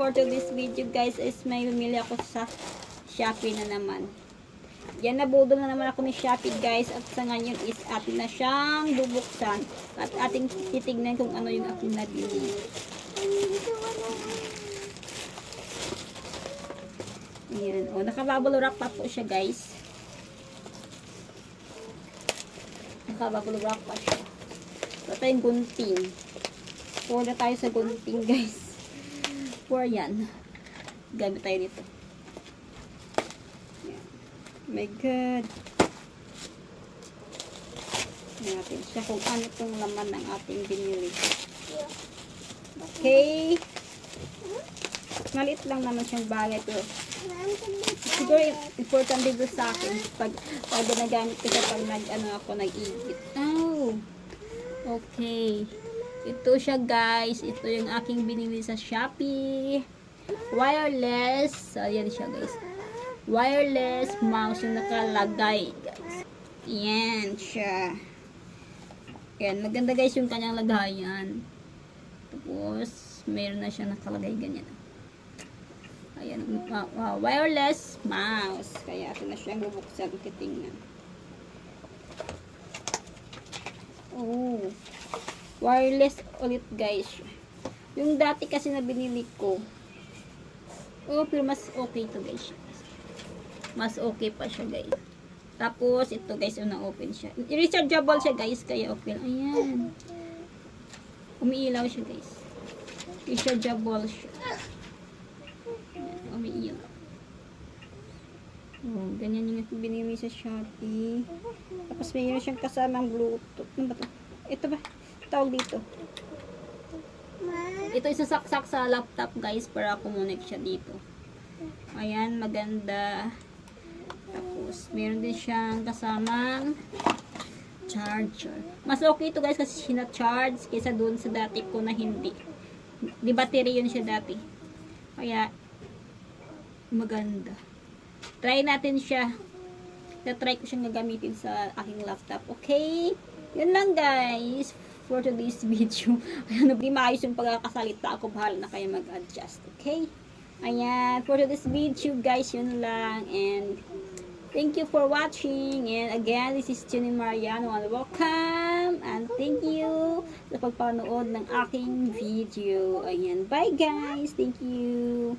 for today's video guys is may bumili ako sa Shopee na naman. Yan, nabudol na naman ako ni Shopee guys, at sa ngayon is atin na siyang bubuksan at ating titignan kung ano yung aking nabili. Ayan, o, nakabubble wrap pa po siya guys. Nakabubble wrap pa siya. Ito tayong gunting. Pour na tayo sa gunting guys. Pour yan. Gamit tayo dito. My God. Natin siya kung ano itong laman ng ating binili. Okay. Maliit lang naman siyang bagay pero siguro important dito sa akin pag ginagamit ko pag nag-igit. Oh. Okay. Ito siya guys. Ito yung aking binili sa Shopee. Wireless. So, yan siya guys. Wireless mouse yung nakalagay guys. Yan siya. Yan. Maganda guys yung kanyang lagayan. Tapos, meron na siya nakalagay ganyan. Ayan. Wireless mouse. Kaya ito na siyang bubuksan. Titingnan. Oh. Wireless ulit guys. Yung dati kasi na binili ko. Oh, pero mas okay to guys. Mas okay pa siya guys. Tapos ito guys, na-open siya. Rechargeable siya guys, kaya okay. Ayan. Umiilaw siya guys. Rechargeable siya. Ayan, umiilaw. Oh, ganyan yung binili sa Shopee. Tapos mayroon siyang kasamang Bluetooth. Ano ba ito? Ito ba? Tawag dito. Ito isasaksak sa laptop guys para kumonek siya dito. Ayan, maganda. Tapos, meron din siyang kasamang charger. Mas okay ito guys kasi sina-charge kaysa doon sa dati ko na hindi. Di battery yun siya dati. Kaya, maganda. Try natin siya. Na-try ko siyang gagamitin sa aking laptop. Okay? Yun lang guys. For today's video. Ayan, hindi maayos yung pagkakasalita ako. Bahala na kayo mag-adjust. Okay? Ayan. For today's video guys, yun lang. And thank you for watching. And again, this is Jenny Mariano. And welcome. And thank you sa pagpanood ng aking video. Ayan. Bye guys. Thank you.